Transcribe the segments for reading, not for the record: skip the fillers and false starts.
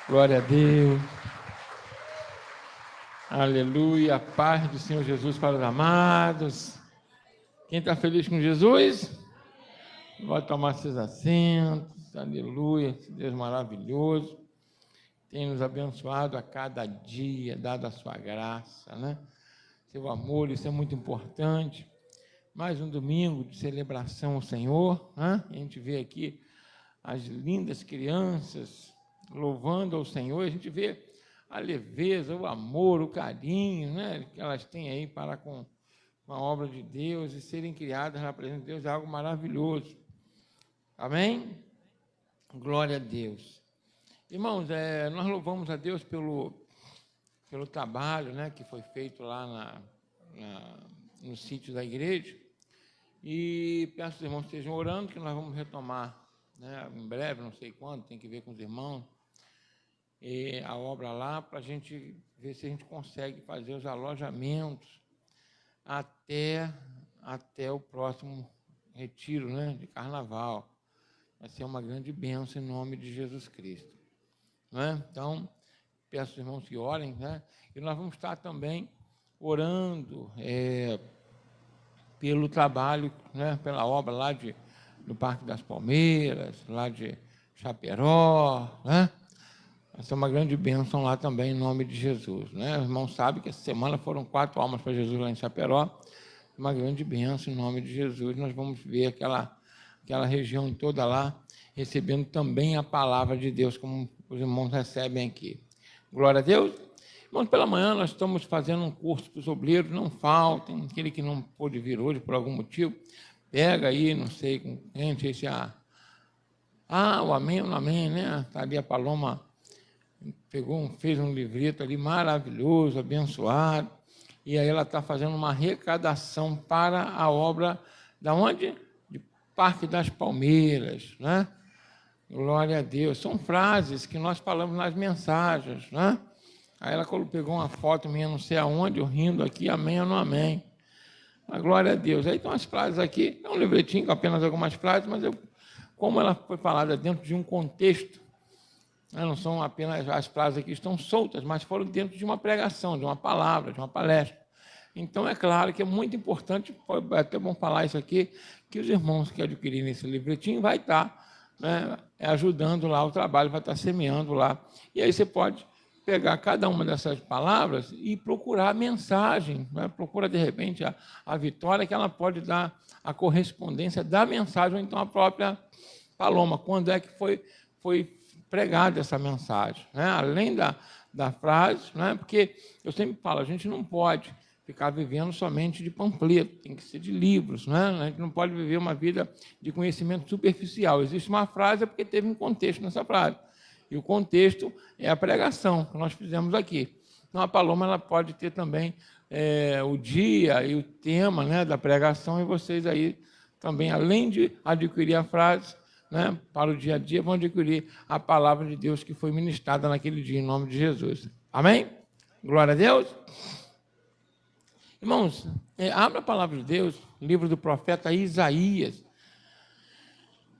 Glória a Deus. Aleluia. Paz do Senhor Jesus para os amados. Quem está feliz com Jesus? Vai tomar seus assentos. Aleluia. Esse Deus maravilhoso. Tem nos abençoado a cada dia, dado a sua graça, né? Seu amor, isso é muito importante. Mais um domingo de celebração ao Senhor, né? A gente vê aqui as lindas crianças louvando ao Senhor, a gente vê a leveza, o amor, o carinho, né, que elas têm aí para com a obra de Deus e serem criadas na presença de Deus é algo maravilhoso. Amém? Glória a Deus. Irmãos, nós louvamos a Deus pelo trabalho, né, que foi feito lá no sítio da igreja, e peço que os irmãos estejam orando, que nós vamos retomar, né, em breve, não sei quando, tem que ver com os irmãos, e a obra lá, para a gente ver se a gente consegue fazer os alojamentos até o próximo retiro, né, de carnaval. Vai ser uma grande bênção em nome de Jesus Cristo. Né? Então, peço aos irmãos que orem, né? E nós vamos estar também orando pelo trabalho, né, pela obra lá no Parque das Palmeiras, lá de Chapecó, né? Vai ser uma grande bênção lá também, em nome de Jesus. Né? Os irmãos sabem que essa semana foram 4 almas para Jesus lá em Chapecó, uma grande bênção em nome de Jesus. Nós vamos ver aquela região toda lá, recebendo também a palavra de Deus, como os irmãos recebem aqui. Glória a Deus. Irmãos, pela manhã nós estamos fazendo um curso para os obreiros, não faltem, aquele que não pôde vir hoje por algum motivo, pega aí, não sei se o amém ou não amém, né? Está ali a Paloma, fez um livrito ali maravilhoso, abençoado, e aí ela está fazendo uma arrecadação para a obra da onde? De Parque das Palmeiras, né? Glória a Deus. São frases que nós falamos nas mensagens, né? Aí ela pegou uma foto minha, não sei aonde, eu rindo aqui, amém ou não amém. Mas glória a Deus. Aí estão as frases aqui, é um livretinho com apenas algumas frases, mas como ela foi falada dentro de um contexto, não são apenas as frases aqui estão soltas, mas foram dentro de uma pregação, de uma palavra, de uma palestra. Então, é claro que é muito importante, é até bom falar isso aqui, que os irmãos que adquirirem esse livretinho vai estar, né, ajudando lá o trabalho, vai estar semeando lá. E aí você pode pegar cada uma dessas palavras e procurar a mensagem, né? Procura, de repente, a Vitória, que ela pode dar a correspondência da mensagem, ou então a própria Paloma, quando é que foi pregada essa mensagem, né? Além da frase, né? Porque eu sempre falo, a gente não pode ficar vivendo somente de panfleto, tem que ser de livros, né? A gente não pode viver uma vida de conhecimento superficial. Existe uma frase porque teve um contexto nessa frase, e o contexto é a pregação que nós fizemos aqui. Então, a Paloma ela pode ter também o dia e o tema, né, da pregação, e vocês aí também, além de adquirir a frase, né, para o dia a dia, vão adquirir a palavra de Deus que foi ministrada naquele dia, em nome de Jesus. Amém? Glória a Deus. Irmãos, abra a palavra de Deus, livro do profeta Isaías,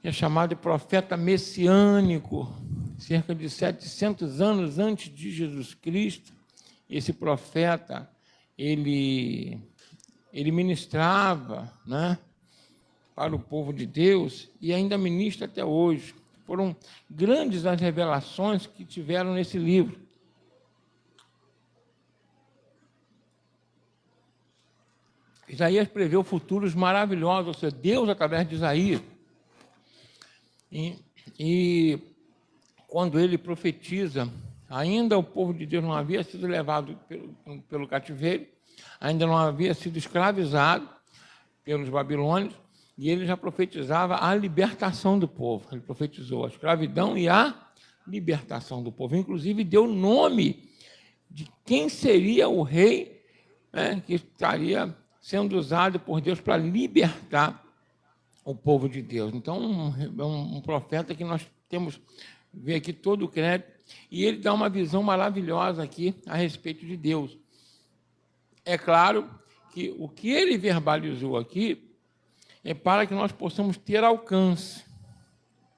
que é chamado de profeta messiânico, cerca de 700 anos antes de Jesus Cristo. Esse profeta, ele ministrava, né, para o povo de Deus, e ainda ministra até hoje. Foram grandes as revelações que tiveram nesse livro. Isaías preveu futuros maravilhosos, ou seja, Deus através de Isaías. E quando ele profetiza, ainda o povo de Deus não havia sido levado pelo cativeiro, ainda não havia sido escravizado pelos babilônios, e ele já profetizava a libertação do povo. Ele profetizou a escravidão e a libertação do povo. Inclusive, deu o nome de quem seria o rei, né, que estaria sendo usado por Deus para libertar o povo de Deus. Então, um profeta que nós temos, ver aqui todo o crédito, e ele dá uma visão maravilhosa aqui a respeito de Deus. É claro que o que ele verbalizou aqui é para que nós possamos ter alcance,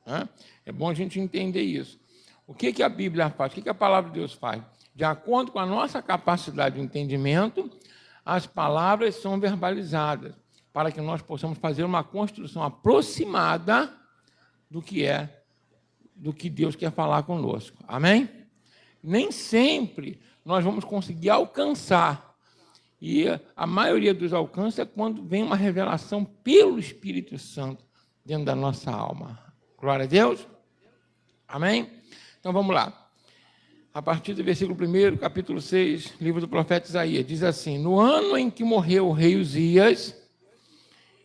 né? É bom a gente entender isso. O que a Bíblia faz? O que a palavra de Deus faz? De acordo com a nossa capacidade de entendimento, as palavras são verbalizadas, para que nós possamos fazer uma construção aproximada do que Deus quer falar conosco. Amém? Nem sempre nós vamos conseguir alcançar. E a maioria dos alcances é quando vem uma revelação pelo Espírito Santo dentro da nossa alma. Glória a Deus. Amém? Então vamos lá. A partir do versículo 1, capítulo 6, livro do profeta Isaías, diz assim: no ano em que morreu o rei Uzias,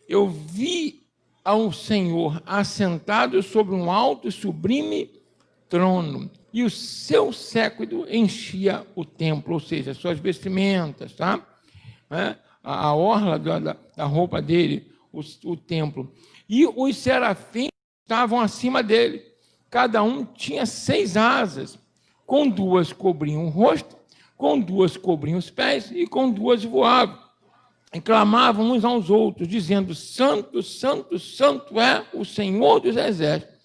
eu vi ao Senhor assentado sobre um alto e sublime trono, e o seu séquito enchia o templo, ou seja, as suas vestimentas, tá? A orla da roupa dele, o templo. E os serafins estavam acima dele, cada um tinha 6 asas, com 2 cobriam o rosto, com 2 cobriam os pés, e com 2 voavam. E clamavam uns aos outros, dizendo: Santo, Santo, Santo é o Senhor dos Exércitos.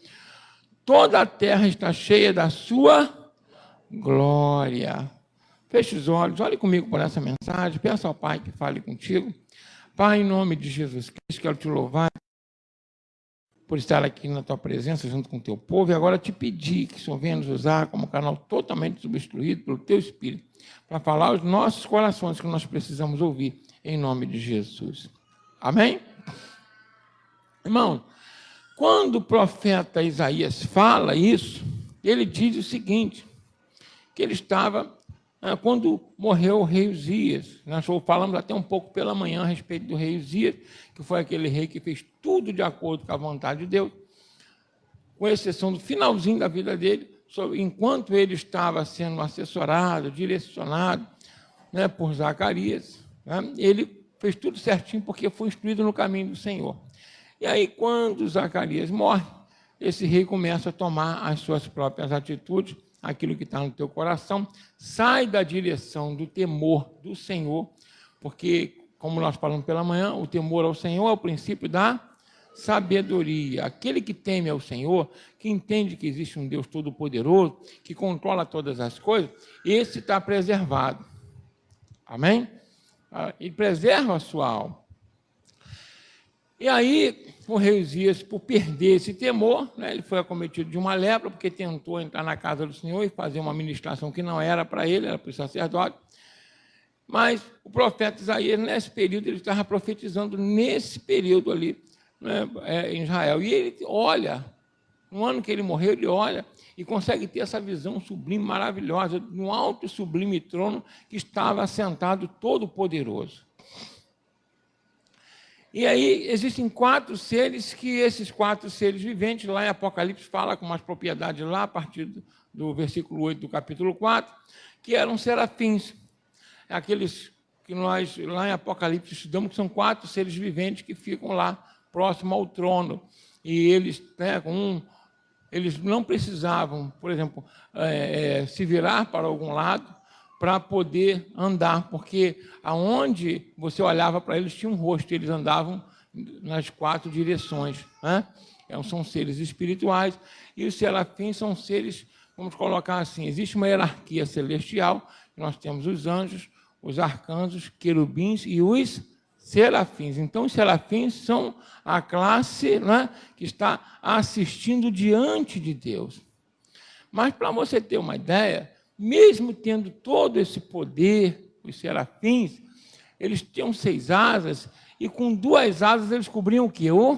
Toda a terra está cheia da sua glória. Feche os olhos, olhe comigo por essa mensagem, peça ao Pai que fale contigo. Pai, em nome de Jesus Cristo, quero te louvar por estar aqui na tua presença junto com o teu povo, e agora te pedir que o Senhor venha nos usar como canal totalmente substituído pelo teu Espírito, para falar aos nossos corações que nós precisamos ouvir, em nome de Jesus. Amém? Irmão, quando o profeta Isaías fala isso, ele diz o seguinte, que ele estava, quando morreu o rei Uzias, nós falamos até um pouco pela manhã a respeito do rei Uzias, que foi aquele rei que fez tudo de acordo com a vontade de Deus, com exceção do finalzinho da vida dele, enquanto ele estava sendo assessorado, direcionado, por Zacarias, ele fez tudo certinho porque foi instruído no caminho do Senhor. E aí, quando Zacarias morre, esse rei começa a tomar as suas próprias atitudes, aquilo que está no teu coração, sai da direção do temor do Senhor, porque, como nós falamos pela manhã, o temor ao Senhor é o princípio da sabedoria. Aquele que teme ao Senhor, que entende que existe um Deus todo-poderoso, que controla todas as coisas, esse está preservado. Amém? Ele preserva a sua alma. E aí, o rei Uzias, por perder esse temor, ele foi acometido de uma lepra, porque tentou entrar na casa do Senhor e fazer uma ministração que não era para ele, era para o sacerdote. Mas o profeta Isaías, nesse período, ele estava profetizando nesse período ali, em Israel. E ele olha, no ano que ele morreu, ele olha e consegue ter essa visão sublime, maravilhosa, de um alto e sublime trono que estava assentado todo-poderoso. E aí existem 4 seres, que esses 4 seres viventes, lá em Apocalipse fala com mais propriedade lá, a partir do versículo 8 do capítulo 4, que eram serafins. Aqueles que nós, lá em Apocalipse, estudamos, que são 4 seres viventes que ficam lá, próximo ao trono. E eles, eles não precisavam, por exemplo, se virar para algum lado, para poder andar, porque aonde você olhava para eles tinha um rosto, eles andavam nas 4 direções. São seres espirituais, e os serafins são seres, vamos colocar assim, existe uma hierarquia celestial, nós temos os anjos, os arcanjos, querubins e os serafins. Então, os serafins são a classe que está assistindo diante de Deus. Mas, para você ter uma ideia, mesmo tendo todo esse poder, os serafins, eles tinham 6 asas, e com 2 asas eles cobriam o quê? O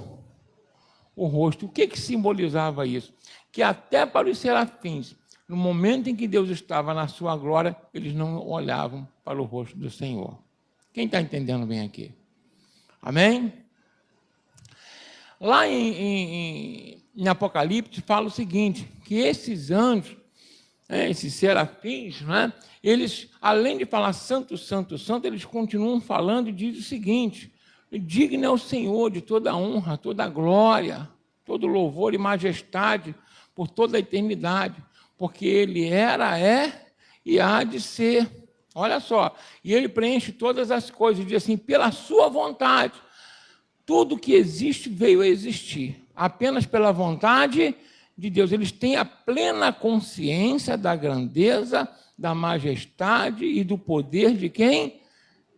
rosto. O que simbolizava isso? Que até para os serafins, no momento em que Deus estava na sua glória, eles não olhavam para o rosto do Senhor. Quem está entendendo bem aqui? Amém? Lá em Apocalipse fala o seguinte, que esses anjos, esses serafins, eles, além de falar santo, santo, santo, eles continuam falando e diz o seguinte: digno é o Senhor de toda honra, toda glória, todo louvor e majestade por toda a eternidade, porque Ele era, é e há de ser. Olha só, e Ele preenche todas as coisas, diz assim, pela sua vontade, tudo que existe veio a existir, apenas pela vontade de Deus. Eles têm a plena consciência da grandeza, da majestade e do poder de quem?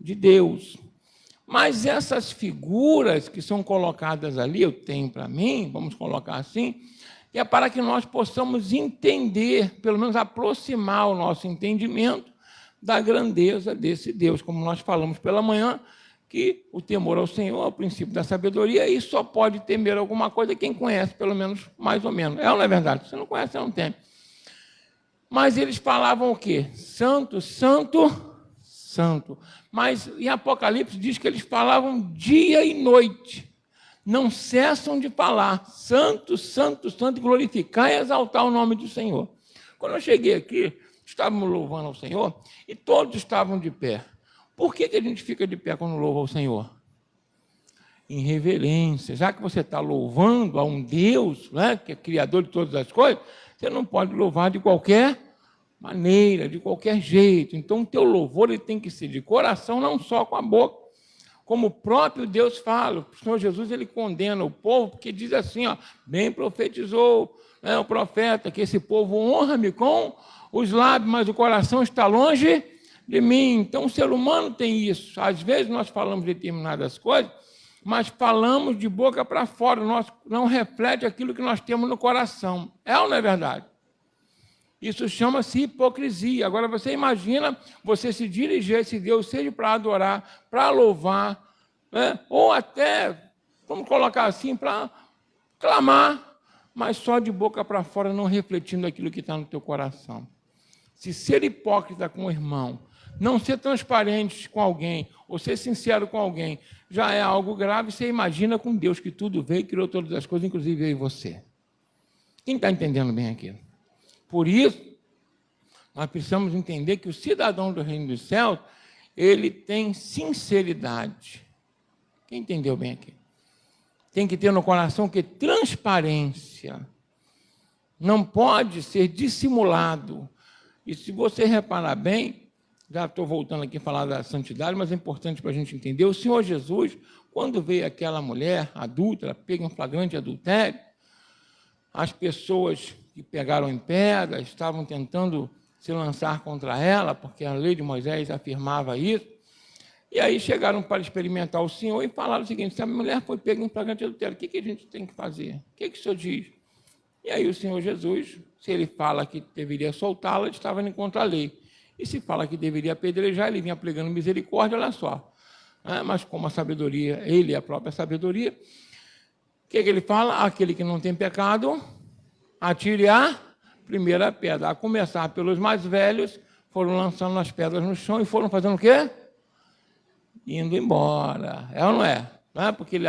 De Deus. Mas essas figuras que são colocadas ali, eu tenho para mim, vamos colocar assim, é para que nós possamos entender, pelo menos aproximar o nosso entendimento da grandeza desse Deus. Como nós falamos pela manhã, que o temor ao Senhor é o princípio da sabedoria e só pode temer alguma coisa quem conhece, pelo menos, mais ou menos. É ou não é verdade? Se você não conhece, você não tem. Mas eles falavam o quê? Santo, santo, santo. Mas em Apocalipse diz que eles falavam dia e noite. Não cessam de falar, santo, santo, santo, glorificar e exaltar o nome do Senhor. Quando eu cheguei aqui, estávamos louvando ao Senhor e todos estavam de pé. Por que a gente fica de pé quando louva ao Senhor? Em reverência. Já que você está louvando a um Deus, né, que é criador de todas as coisas, você não pode louvar de qualquer maneira, de qualquer jeito. Então, o teu louvor ele tem que ser de coração, não só com a boca. Como o próprio Deus fala, o Senhor Jesus ele condena o povo, porque diz assim, ó, bem profetizou, né, o profeta, que esse povo honra-me com os lábios, mas o coração está longe de mim. Então, o ser humano tem isso. Às vezes nós falamos determinadas coisas, mas falamos de boca para fora, nós não reflete aquilo que nós temos no coração. É ou não é verdade? Isso chama-se hipocrisia. Agora, você imagina você se dirigir a esse Deus, seja para adorar, para louvar, né? Ou até, vamos colocar assim, para clamar, mas só de boca para fora, não refletindo aquilo que está no teu coração. Se ser hipócrita com o irmão, não ser transparente com alguém, ou ser sincero com alguém, já é algo grave, você imagina com Deus que tudo veio e criou todas as coisas, inclusive eu e você. Quem está entendendo bem aquilo? Por isso, nós precisamos entender que o cidadão do reino dos céus, ele tem sinceridade. Quem entendeu bem aqui? Tem que ter no coração que transparência. Não pode ser dissimulado. E se você reparar bem, já estou voltando aqui a falar da santidade, mas é importante para a gente entender, o Senhor Jesus, quando veio aquela mulher adúltera, pega em flagrante adultério, as pessoas que pegaram em pedra, estavam tentando se lançar contra ela, porque a lei de Moisés afirmava isso, e aí chegaram para experimentar o Senhor e falaram o seguinte, se a mulher foi pega em flagrante adultério, o que a gente tem que fazer? O que o Senhor diz? E aí o Senhor Jesus, se ele fala que deveria soltá-la, ele estava indo contra a lei. E se fala que deveria apedrejar, ele vinha pregando misericórdia, olha só. Mas como a sabedoria, ele é a própria sabedoria, o que ele fala? Aquele que não tem pecado, atire a primeira pedra. A começar pelos mais velhos, foram lançando as pedras no chão e foram fazendo o quê? Indo embora. É ou não é? Não é? Porque ele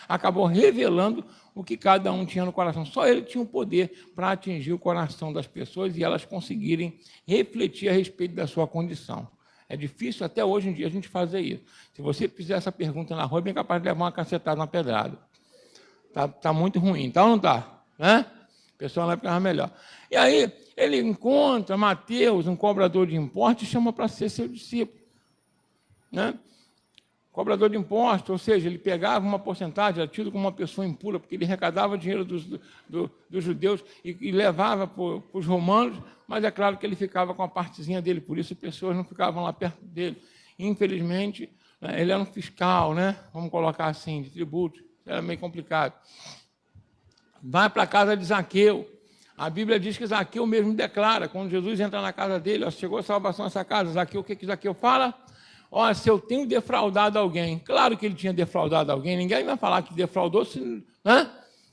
acabou revelando o que cada um tinha no coração. Só ele tinha o poder para atingir o coração das pessoas e elas conseguirem refletir a respeito da sua condição. É difícil até hoje em dia a gente fazer isso. Se você fizer essa pergunta na rua, é bem capaz de levar uma cacetada, uma pedrada. Tá muito ruim. Tá ou não está? Né? O pessoal vai ficar melhor. E aí, ele encontra Mateus, um cobrador de impostos, e chama para ser seu discípulo. Né? Cobrador de impostos, ou seja, ele pegava uma porcentagem, era tido como uma pessoa impura, porque ele arrecadava dinheiro dos judeus e levava para os romanos, mas é claro que ele ficava com a partezinha dele, por isso as pessoas não ficavam lá perto dele. Infelizmente, né, ele era um fiscal, né? Vamos colocar assim, de tributos, era meio complicado. Vai para a casa de Zaqueu. A Bíblia diz que Zaqueu mesmo declara, quando Jesus entra na casa dele, ó, chegou a salvação nessa casa, Zaqueu, o que Zaqueu fala? Olha, se eu tenho defraudado alguém, claro que ele tinha defraudado alguém, ninguém vai falar que defraudou, né?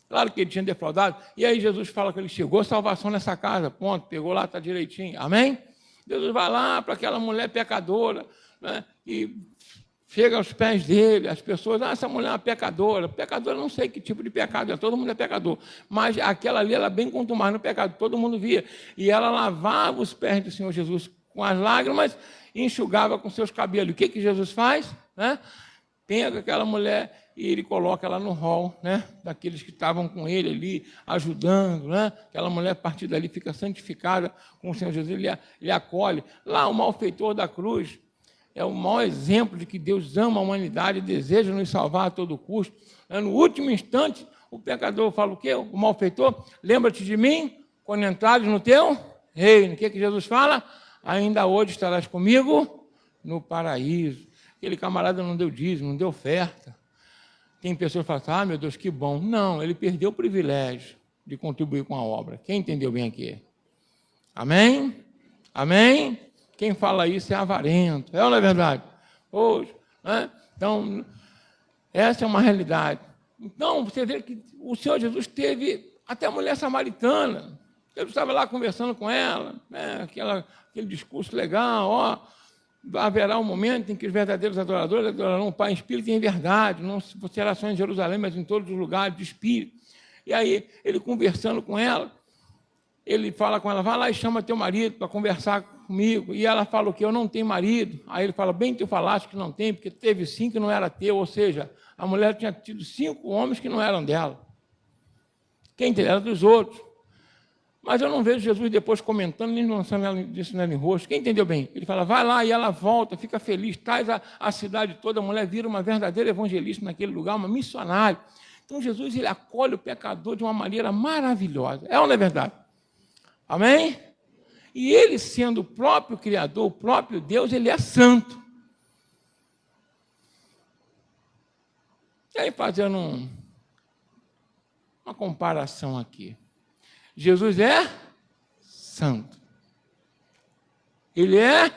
Claro que ele tinha defraudado, e aí Jesus fala que ele chegou a salvação nessa casa, ponto, pegou lá, está direitinho, amém? Jesus vai lá para aquela mulher pecadora, né? E chega aos pés dele, as pessoas, essa mulher é uma pecadora, não sei que tipo de pecado é, todo mundo é pecador, mas aquela ali, ela bem quanto mais no pecado, todo mundo via, e ela lavava os pés do Senhor Jesus com as lágrimas, e enxugava com seus cabelos. O que Jesus faz? Né? Pega aquela mulher e ele coloca ela no rol, né? Daqueles que estavam com ele ali, ajudando. Né? Aquela mulher, a partir dali, fica santificada com o Senhor Jesus, ele acolhe. Lá, o malfeitor da cruz é o maior exemplo de que Deus ama a humanidade e deseja nos salvar a todo custo. No último instante, o pecador fala o quê? O malfeitor, lembra-te de mim quando entrares no teu reino. O que Jesus fala? Ainda hoje estarás comigo no paraíso. Aquele camarada não deu dízimo, não deu oferta. Tem pessoas que falam assim, meu Deus, que bom. Não, ele perdeu o privilégio de contribuir com a obra. Quem entendeu bem aqui? Amém? Amém? Quem fala isso é avarento. É ou não é verdade? Hoje, né? Então, essa é uma realidade. Então, você vê que o Senhor Jesus teve até a mulher samaritana. Ele estava lá conversando com ela, né? Aquele discurso legal, ó, haverá um momento em que os verdadeiros adoradores adorarão o Pai em espírito e em verdade, não será só em Jerusalém, mas em todos os lugares de espírito. E aí, ele conversando com ela, ele fala com ela, vai lá e chama teu marido para conversar comigo. E ela fala o quê? Eu não tenho marido. Aí ele fala, bem tu falaste que não tem, porque teve 5 que não era teu, ou seja, a mulher tinha tido 5 homens que não eram dela. Quem era dos outros. Mas eu não vejo Jesus depois comentando, nem lançando ela disso nela em rosto. Quem entendeu bem? Ele fala, vai lá, e ela volta, fica feliz, traz a cidade toda, a mulher vira uma verdadeira evangelista naquele lugar, uma missionária. Então Jesus, ele acolhe o pecador de uma maneira maravilhosa. É ou não é verdade? Amém? E ele, sendo o próprio Criador, o próprio Deus, ele é santo. E aí, fazendo uma comparação aqui. Jesus é santo. Ele é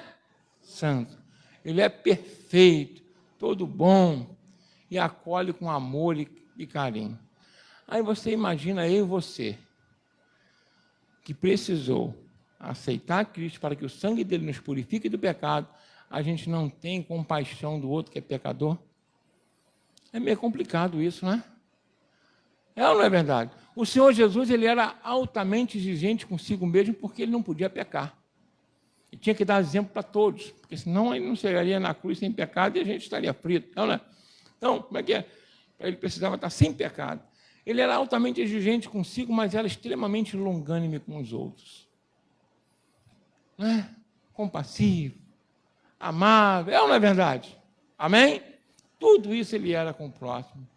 santo. Ele é perfeito, todo bom, e acolhe com amor e carinho. Aí você imagina eu e você, que precisou aceitar Cristo para que o sangue dele nos purifique do pecado, a gente não tem compaixão do outro que é pecador? É meio complicado isso, não é? É ou não é verdade? O Senhor Jesus, ele era altamente exigente consigo mesmo porque ele não podia pecar. Ele tinha que dar exemplo para todos, porque senão ele não chegaria na cruz sem pecado e a gente estaria frito. Não é? Então, como é que é? Ele precisava estar sem pecado. Ele era altamente exigente consigo, mas era extremamente longânime com os outros. Né? Compassivo, amável, é ou não é verdade? Amém? Tudo isso ele era com o próximo.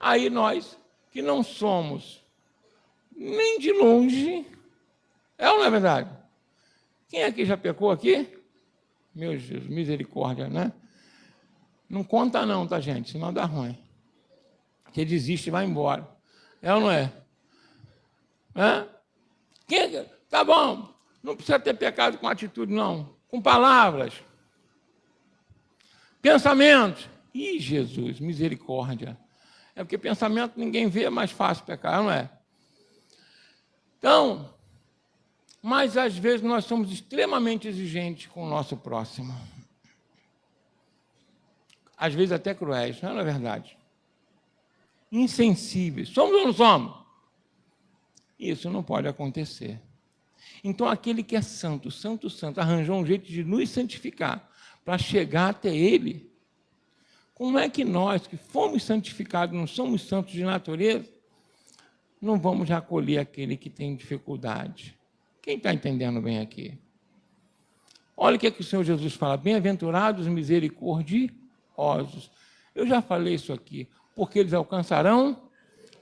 Aí nós, que não somos nem de longe, é ou não é verdade? Quem aqui já pecou aqui? Meu Deus, misericórdia, né? Não conta não, tá, gente? Senão dá ruim. Porque desiste e vai embora. É ou não é? Tá bom, não precisa ter pecado com atitude, não. Com palavras. Pensamentos. Ih, Jesus, misericórdia. É porque pensamento ninguém vê, é mais fácil pecar, não é? Então, mas às vezes nós somos extremamente exigentes com o nosso próximo. Às vezes até cruéis, não é verdade? Insensíveis. Somos ou não somos? Isso não pode acontecer. Então, aquele que é santo, santo, santo, arranjou um jeito de nos santificar para chegar até ele. Como é que nós, que fomos santificados, não somos santos de natureza, não vamos acolher aquele que tem dificuldade? Quem está entendendo bem aqui? Olha o que o Senhor Jesus fala, bem-aventurados misericordiosos. Eu já falei isso aqui, porque eles alcançarão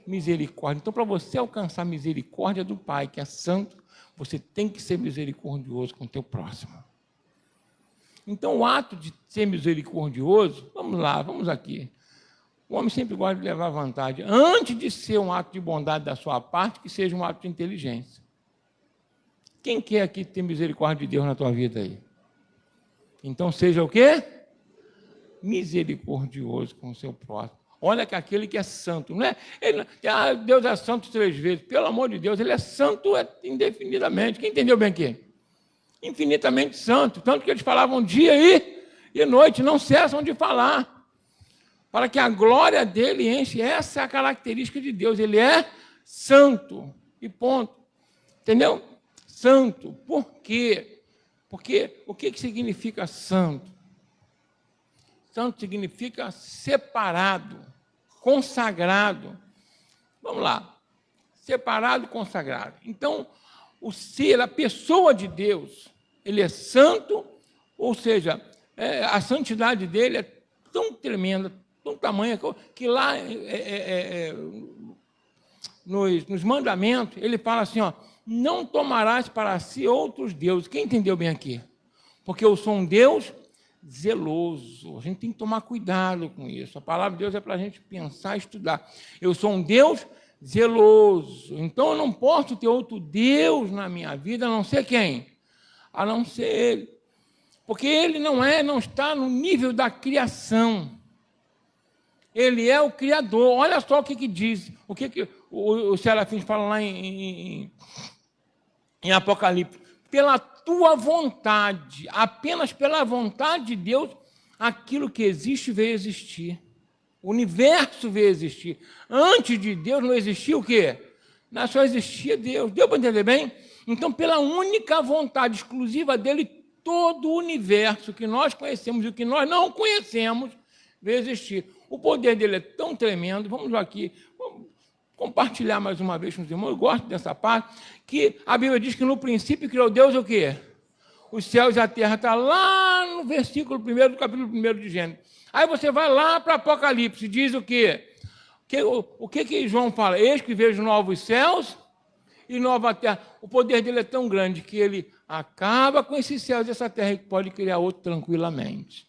misericórdia. Então, para você alcançar a misericórdia do Pai, que é santo, você tem que ser misericordioso com o teu próximo. Então, o ato de ser misericordioso, vamos lá, vamos aqui. O homem sempre gosta de levar vantagem. Antes de ser um ato de bondade da sua parte, que seja um ato de inteligência. Quem quer aqui ter misericórdia de Deus na tua vida aí? Então, seja o quê? Misericordioso com o seu próximo. Olha que aquele que é santo, não é? Deus é santo 3 vezes. Pelo amor de Deus, ele é santo indefinidamente. Quem entendeu bem aqui? Infinitamente santo. Tanto que eles falavam dia e noite, não cessam de falar. Para que a glória dele enche. Essa é a característica de Deus. Ele é santo. E ponto. Entendeu? Santo. Por quê? Porque o que significa santo? Santo significa separado, consagrado. Vamos lá. Separado, consagrado. Então, o ser, a pessoa de Deus, ele é santo, ou seja, a santidade dele é tão tremenda, tão tamanha, que lá nos mandamentos, ele fala assim, ó, não tomarás para si outros deuses. Quem entendeu bem aqui? Porque eu sou um Deus zeloso. A gente tem que tomar cuidado com isso. A palavra de Deus é para a gente pensar e estudar. Eu sou um Deus zeloso. Então, eu não posso ter outro Deus na minha vida, a não ser quem? A não ser Ele. Porque Ele não está no nível da criação. Ele é o Criador. Olha só o que diz. O que os serafins falam lá em Apocalipse. Pela tua vontade, apenas pela vontade de Deus, aquilo que existe veio existir. O universo veio existir. Antes de Deus não existia o quê? Não, só existia Deus. Deu para entender bem? Então, pela única vontade exclusiva dele, todo o universo que nós conhecemos e o que nós não conhecemos veio existir. O poder dele é tão tremendo. Vamos aqui, vamos compartilhar mais uma vez com os irmãos. Eu gosto dessa parte, que a Bíblia diz que no princípio criou Deus o quê? Os céus e a terra. Está lá no versículo 1 do capítulo 1 de Gênesis. Aí você vai lá para Apocalipse, diz o quê? O que João fala? Eis que vejo novos céus e nova terra. O poder dele é tão grande que ele acaba com esses céus e essa terra e pode criar outro tranquilamente.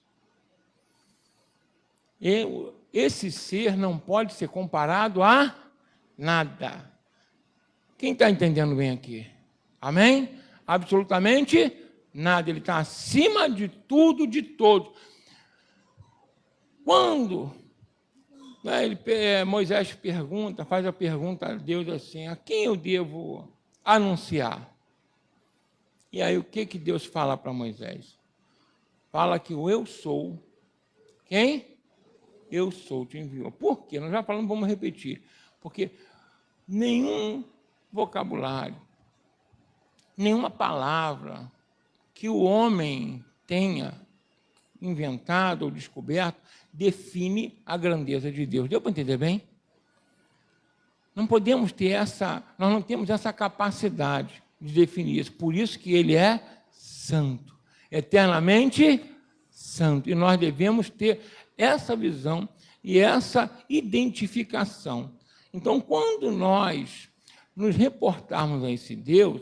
Esse ser não pode ser comparado a nada. Quem está entendendo bem aqui? Amém? Absolutamente nada. Ele está acima de tudo, de todos. Quando Moisés faz a pergunta a Deus assim, a quem eu devo anunciar? E aí o que Deus fala para Moisés? Fala que o eu sou, quem? Eu sou, te enviou. Por quê? Nós já falamos, vamos repetir. Porque nenhum vocabulário, nenhuma palavra que o homem tenha inventado ou descoberto define a grandeza de Deus. Deu para entender bem? Não podemos ter nós não temos essa capacidade de definir isso. Por isso que ele é santo, eternamente santo. E nós devemos ter essa visão e essa identificação. Então, quando nós nos reportarmos a esse Deus,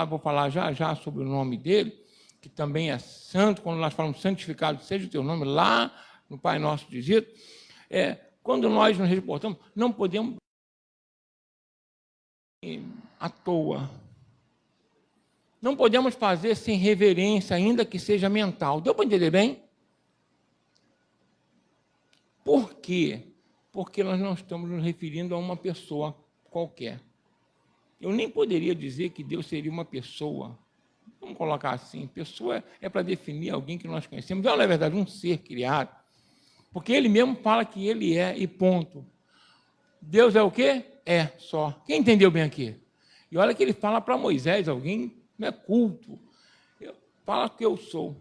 vou falar já sobre o nome dele, que também é santo, quando nós falamos santificado seja o teu nome, lá no Pai Nosso dizia, quando nós nos reportamos, não podemos à toa. Não podemos fazer sem reverência, ainda que seja mental. Deu para entender bem? Por quê? Porque nós não estamos nos referindo a uma pessoa qualquer. Eu nem poderia dizer que Deus seria uma pessoa. Vamos colocar assim, pessoa é para definir alguém que nós conhecemos. Não, na verdade, um ser criado. Porque ele mesmo fala que ele é e ponto. Deus é o quê? É só. Quem entendeu bem aqui? E olha que ele fala para Moisés, alguém culto. Fala que eu sou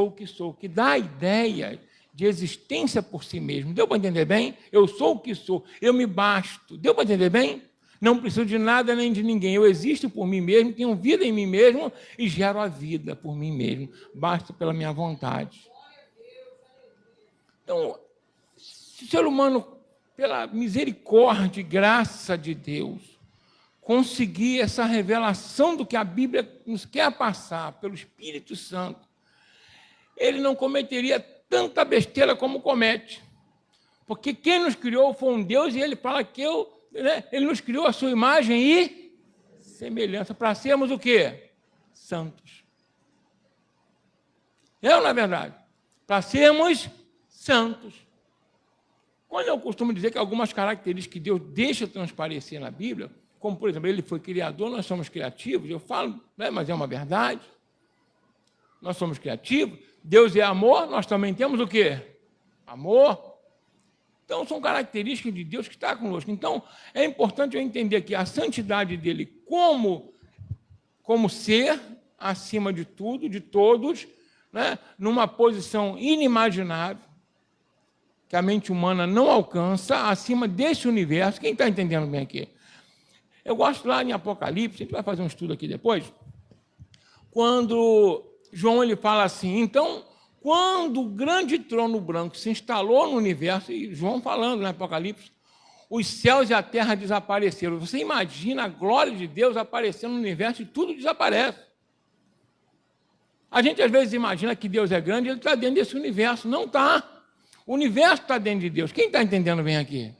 o que sou, que dá a ideia de existência por si mesmo. Deu para entender bem? Eu sou o que sou, eu me basto. Deu para entender bem? Não preciso de nada nem de ninguém. Eu existo por mim mesmo, tenho vida em mim mesmo e gero a vida por mim mesmo. Basta pela minha vontade. Então, se o ser humano, pela misericórdia e graça de Deus, conseguir essa revelação do que a Bíblia nos quer passar pelo Espírito Santo, ele não cometeria tanta besteira como comete. Porque quem nos criou foi um Deus e ele fala que ele nos criou a sua imagem e semelhança, para sermos o quê? Santos. Não é verdade? Para sermos santos. Quando eu costumo dizer que algumas características que Deus deixa transparecer na Bíblia, como, por exemplo, ele foi criador, nós somos criativos, eu falo, mas é uma verdade. Nós somos criativos. Deus é amor, nós também temos o quê? Amor. Então, são características de Deus que está conosco. Então, é importante eu entender que a santidade dele como ser, acima de tudo, de todos, né, numa posição inimaginável, que a mente humana não alcança, acima desse universo. Quem está entendendo bem aqui? Eu gosto lá em Apocalipse, a gente vai fazer um estudo aqui depois, quando João ele fala assim, então, quando o grande trono branco se instalou no universo, e João falando no Apocalipse, os céus e a terra desapareceram. Você imagina a glória de Deus aparecendo no universo e tudo desaparece. A gente às vezes imagina que Deus é grande e Ele está dentro desse universo. Não está. O universo está dentro de Deus. Quem está entendendo bem aqui?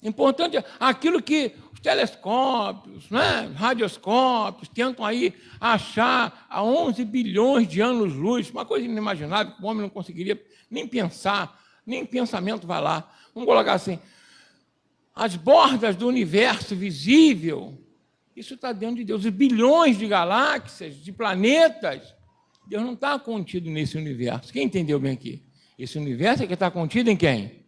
Importante é aquilo que os telescópios, né, radioscópios tentam aí achar a 11 bilhões de anos-luz, uma coisa inimaginável que o homem não conseguiria nem pensar, nem pensamento vai lá. Vamos colocar assim, as bordas do universo visível, isso está dentro de Deus. Os bilhões de galáxias, de planetas, Deus não está contido nesse universo. Quem entendeu bem aqui? Esse universo é que está contido em quem?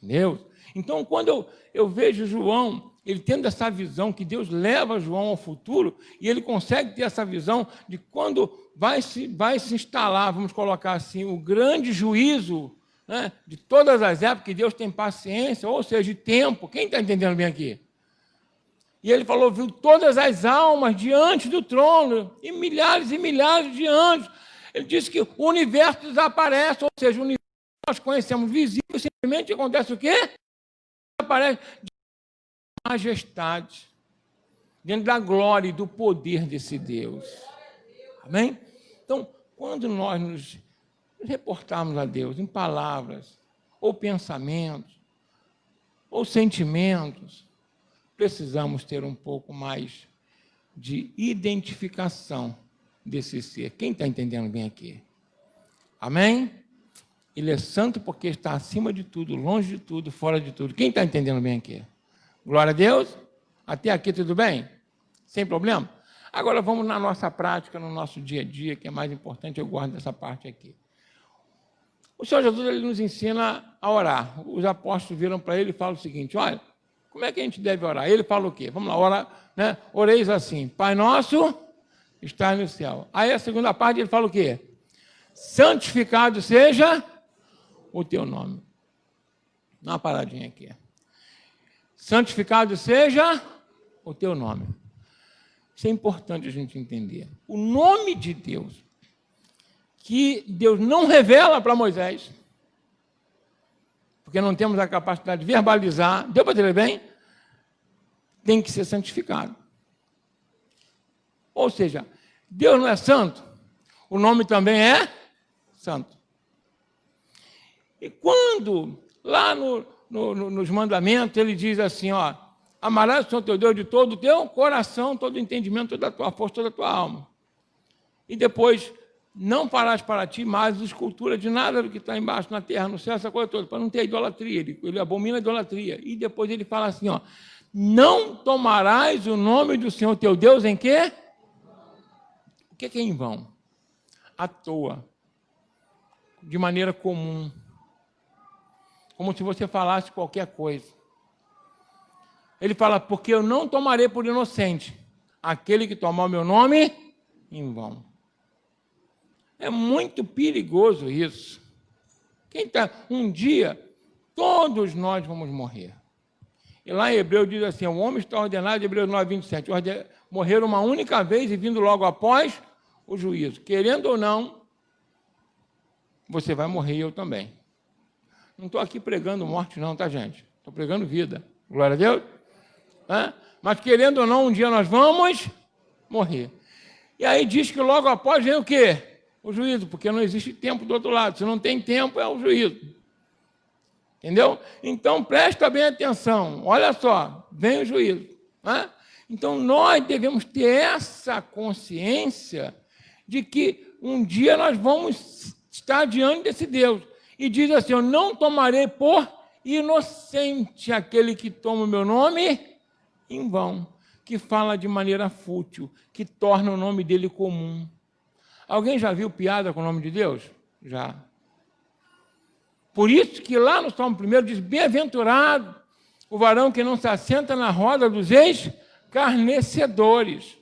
Deus. Então, quando eu vejo João, ele tendo essa visão que Deus leva João ao futuro, e ele consegue ter essa visão de quando vai se instalar, vamos colocar assim, o grande juízo, né, de todas as épocas, que Deus tem paciência, ou seja, de tempo. Quem está entendendo bem aqui? E ele falou, viu todas as almas diante do trono, e milhares de anjos. Ele disse que o universo desaparece, ou seja, o universo que nós conhecemos visível, simplesmente acontece o quê? Aparece de majestade, dentro da glória e do poder desse Deus. Amém? Então, quando nós nos reportarmos a Deus em palavras, ou pensamentos, ou sentimentos, precisamos ter um pouco mais de identificação desse ser. Quem está entendendo bem aqui? Amém? Ele é santo porque está acima de tudo, longe de tudo, fora de tudo. Quem está entendendo bem aqui? Glória a Deus. Até aqui tudo bem? Sem problema? Agora vamos na nossa prática, no nosso dia a dia, que é mais importante, eu gosto dessa parte aqui. O Senhor Jesus, ele nos ensina a orar. Os apóstolos viram para ele e falam o seguinte, olha, como é que a gente deve orar? Ele fala o quê? Vamos lá, orar, né? Oreis assim, Pai nosso, está no céu. Aí a segunda parte ele fala o quê? Santificado seja o teu nome. Dá uma paradinha aqui. Santificado seja o teu nome. Isso é importante a gente entender. O nome de Deus, que Deus não revela para Moisés, porque não temos a capacidade de verbalizar, deu para entender bem? Tem que ser santificado. Ou seja, Deus não é santo, o nome também é santo. E quando, lá nos mandamentos, ele diz assim, ó, amarás o Senhor teu Deus de todo o teu coração, todo o entendimento, toda a tua força, toda a tua alma. E depois, não farás para ti mais escultura de nada do que está embaixo na terra, no céu, essa coisa toda, para não ter idolatria. Ele abomina a idolatria. E depois ele fala assim, ó, não tomarás o nome do Senhor teu Deus em quê? O que é em vão? À toa. De maneira comum. Como se você falasse qualquer coisa. Ele fala, porque eu não tomarei por inocente aquele que tomar o meu nome em vão. É muito perigoso isso. Um dia, todos nós vamos morrer. E lá em Hebreu diz assim, o homem está ordenado, Hebreus 9, 27, morrer uma única vez e vindo logo após o juízo. Querendo ou não, você vai morrer e eu também. Não estou aqui pregando morte não, tá, gente? Estou pregando vida. Glória a Deus. Mas querendo ou não, um dia nós vamos morrer. E aí diz que logo após vem o quê? O juízo, porque não existe tempo do outro lado. Se não tem tempo, é o juízo. Entendeu? Então, presta bem atenção. Olha só, vem o juízo. Então, nós devemos ter essa consciência de que um dia nós vamos estar diante desse Deus. E diz assim, eu não tomarei por inocente aquele que toma o meu nome em vão, que fala de maneira fútil, que torna o nome dele comum. Alguém já viu piada com o nome de Deus? Já. Por isso que lá no Salmo 1 diz, bem-aventurado o varão que não se assenta na roda dos escarnecedores,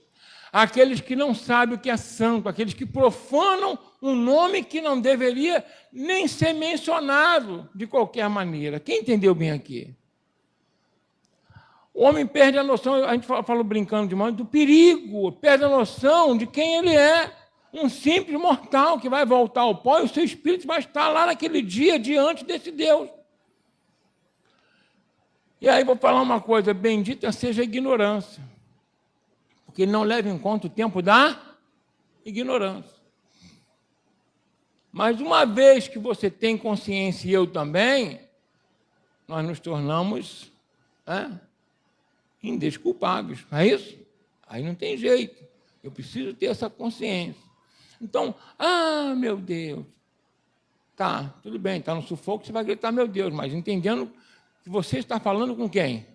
aqueles que não sabem o que é santo, aqueles que profanam um nome que não deveria nem ser mencionado de qualquer maneira. Quem entendeu bem aqui? O homem perde a noção, a gente falou brincando demais, do perigo, perde a noção de quem ele é. Um simples mortal que vai voltar ao pó e o seu espírito vai estar lá naquele dia diante desse Deus. E aí vou falar uma coisa, bendita seja a ignorância, porque ele não leva em conta o tempo da ignorância. Mas uma vez que você tem consciência e eu também, nós nos tornamos indesculpáveis, não é isso? Aí não tem jeito, eu preciso ter essa consciência. Então, meu Deus, tá, tudo bem, está no sufoco, você vai gritar, meu Deus, mas entendendo que você está falando com quem?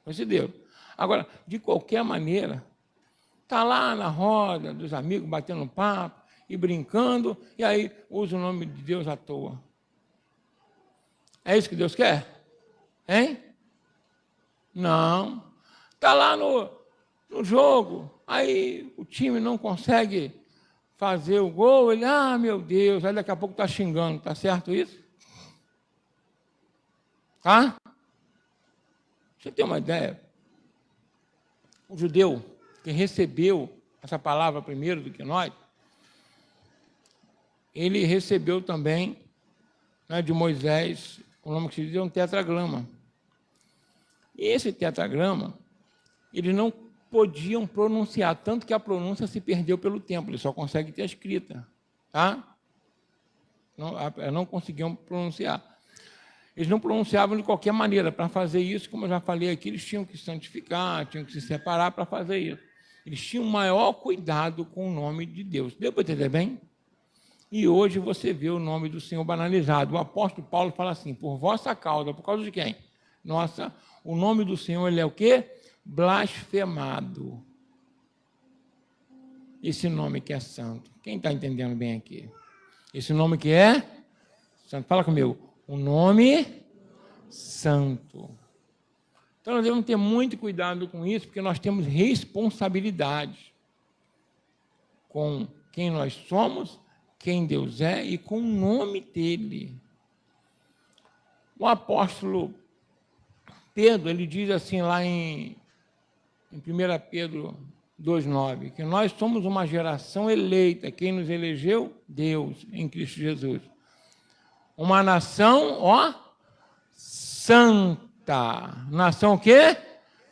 Com esse Deus. Agora, de qualquer maneira, está lá na roda dos amigos, batendo papo e brincando, e aí usa o nome de Deus à toa. É isso que Deus quer? Hein? Não. Está lá no jogo, aí o time não consegue fazer o gol, ele, meu Deus, aí daqui a pouco está xingando, está certo isso? Tá? Você tem uma ideia? O judeu que recebeu essa palavra primeiro do que nós, ele recebeu também, de Moisés, o nome que se diz é um tetragrama. E esse tetragrama, eles não podiam pronunciar, tanto que a pronúncia se perdeu pelo tempo, eles só conseguem ter a escrita, tá? Não conseguiam pronunciar. Eles não pronunciavam de qualquer maneira. Para fazer isso, como eu já falei aqui, eles tinham que santificar, tinham que se separar para fazer isso. Eles tinham maior cuidado com o nome de Deus. Deu para entender bem? E hoje você vê o nome do Senhor banalizado. O apóstolo Paulo fala assim, por vossa causa, por causa de quem? Nossa, o nome do Senhor, ele é o quê? Blasfemado. Esse nome que é santo. Quem está entendendo bem aqui? Esse nome que é santo. Fala comigo. O nome santo. Então, nós devemos ter muito cuidado com isso, porque nós temos responsabilidade com quem nós somos, quem Deus é e com o nome dele. O apóstolo Pedro, ele diz assim lá em 1 Pedro 2,9, que nós somos uma geração eleita. Quem nos elegeu? Deus, em Cristo Jesus. Uma nação, santa. Nação o quê?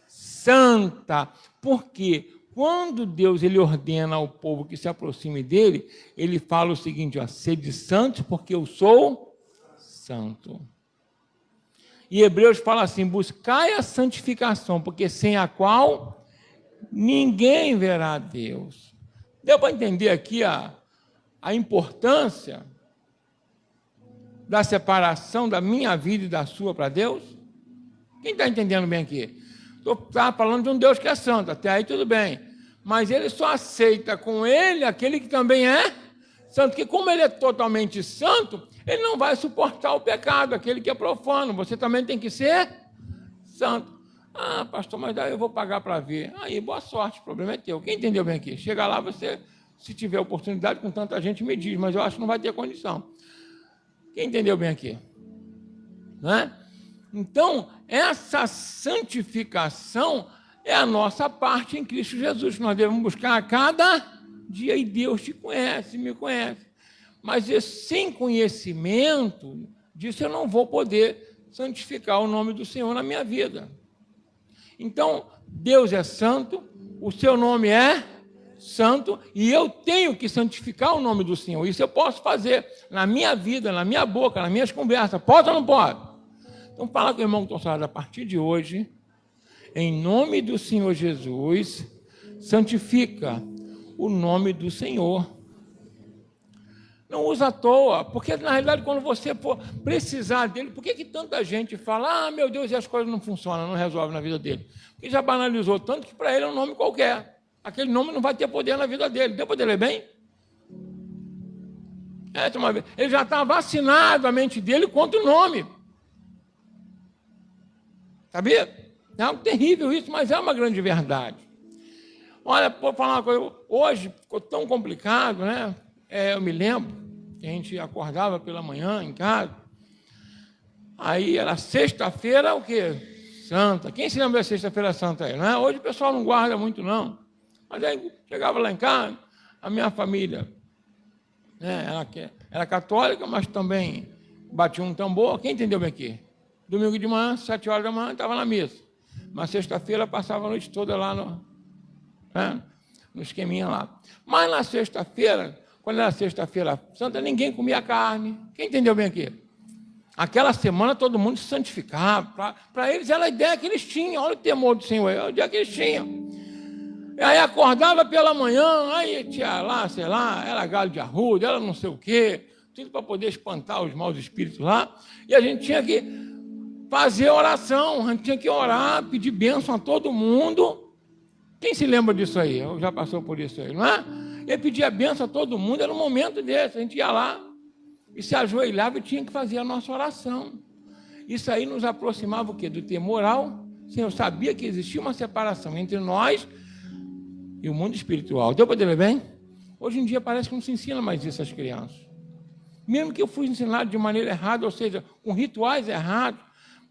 Santa. Porque quando Deus ele ordena ao povo que se aproxime dele, ele fala o seguinte, sede santos porque eu sou santo. E Hebreus fala assim, buscai a santificação, porque sem a qual ninguém verá Deus. Deu para entender aqui a importância da separação da minha vida e da sua para Deus? Quem está entendendo bem aqui? Estou falando de um Deus que é santo, até aí tudo bem. Mas ele só aceita com ele aquele que também é santo, que como ele é totalmente santo, ele não vai suportar o pecado, aquele que é profano. Você também tem que ser santo. Pastor, mas daí eu vou pagar para ver. Aí, boa sorte, o problema é teu. Quem entendeu bem aqui? Chega lá, você, se tiver oportunidade, com tanta gente me diz, mas eu acho que não vai ter condição. Quem entendeu bem aqui? Né? Então, essa santificação é a nossa parte em Cristo Jesus, que nós devemos buscar a cada dia, e Deus te conhece, me conhece. Mas sem conhecimento disso, eu não vou poder santificar o nome do Senhor na minha vida. Então, Deus é santo, o seu nome é santo, e eu tenho que santificar o nome do Senhor. Isso eu posso fazer na minha vida, na minha boca, nas minhas conversas. Pode ou não pode? Então, fala com o irmão que estou falando a partir de hoje, em nome do Senhor Jesus, santifica o nome do Senhor. Não usa à toa, porque na realidade quando você for precisar dele, por que tanta gente fala, meu Deus, e as coisas não funcionam, não resolvem na vida dele? Porque já banalizou tanto que para ele é um nome qualquer. Aquele nome não vai ter poder na vida dele. Deu para entender bem? Ele já está vacinado, a mente dele, contra o nome. Sabia? É algo terrível isso, mas é uma grande verdade. Olha, vou falar uma coisa. Hoje ficou tão complicado, né? Eu me lembro que a gente acordava pela manhã em casa. Aí era sexta-feira, o quê? Santa. Quem se lembra da sexta-feira santa aí? Não é? Hoje o pessoal não guarda muito, não. Mas aí chegava lá em casa, a minha família, né, era católica, mas também batia um tambor. Quem entendeu bem aqui? Domingo de manhã, 7 horas da manhã, estava na missa. Mas sexta-feira passava a noite toda lá no esqueminha lá. Mas na sexta-feira, quando era sexta-feira santa, ninguém comia carne. Quem entendeu bem aqui? Aquela semana todo mundo se santificava. Para eles era a ideia que eles tinham. Olha o temor do Senhor, era a ideia que eles tinham. E aí acordava pela manhã, aí tinha lá, sei lá, era galho de arruda, era não sei o quê, tudo para poder espantar os maus espíritos lá. E a gente tinha que fazer oração, a gente tinha que orar, pedir bênção a todo mundo. Quem se lembra disso aí? Já passou por isso aí, não é? Ele pedia bênção a todo mundo, era um momento desse, a gente ia lá e se ajoelhava e tinha que fazer a nossa oração. Isso aí nos aproximava o quê? Do temor ao Senhor. Sabia que existia uma separação entre nós e o mundo espiritual. Deu para entender bem? Hoje em dia parece que não se ensina mais isso às crianças. Mesmo que eu fui ensinado de maneira errada, ou seja, com rituais errados,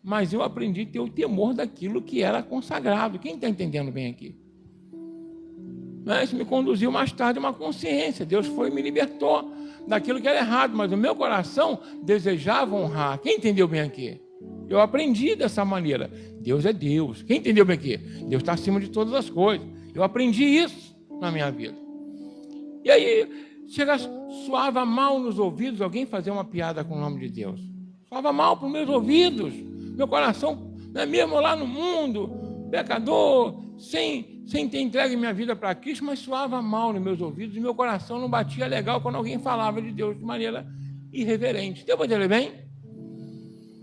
mas eu aprendi a ter o temor daquilo que era consagrado. Quem está entendendo bem aqui? Isso me conduziu mais tarde a uma consciência. Deus foi e me libertou daquilo que era errado, mas o meu coração desejava honrar. Quem entendeu bem aqui? Eu aprendi dessa maneira. Deus é Deus. Quem entendeu bem aqui? Deus está acima de todas as coisas. Eu aprendi isso na minha vida. E aí, soava mal nos ouvidos alguém fazer uma piada com o nome de Deus. Soava mal para os meus ouvidos. Meu coração, mesmo lá no mundo, pecador, sem ter entregue minha vida para Cristo, mas soava mal nos meus ouvidos e meu coração não batia legal quando alguém falava de Deus de maneira irreverente. Deu para entender bem?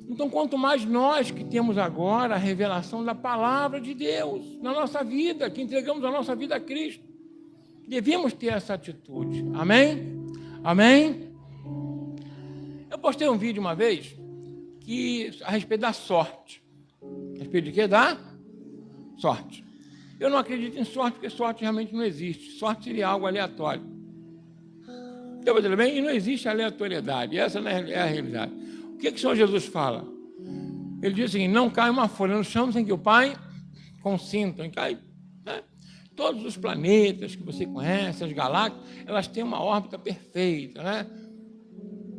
Então, quanto mais nós que temos agora a revelação da palavra de Deus na nossa vida, que entregamos a nossa vida a Cristo, devemos ter essa atitude. Amém? Amém? Eu postei um vídeo uma vez a respeito da sorte. A respeito de quê? Da sorte. Eu não acredito em sorte, porque sorte realmente não existe. Sorte seria algo aleatório. Deu para entender bem? E não existe aleatoriedade. Essa não é a realidade. O que o Senhor Jesus fala? Ele diz assim, não cai uma folha no chão sem que o Pai consinta. Cai, né? Todos os planetas que você conhece, as galáxias, elas têm uma órbita perfeita, né?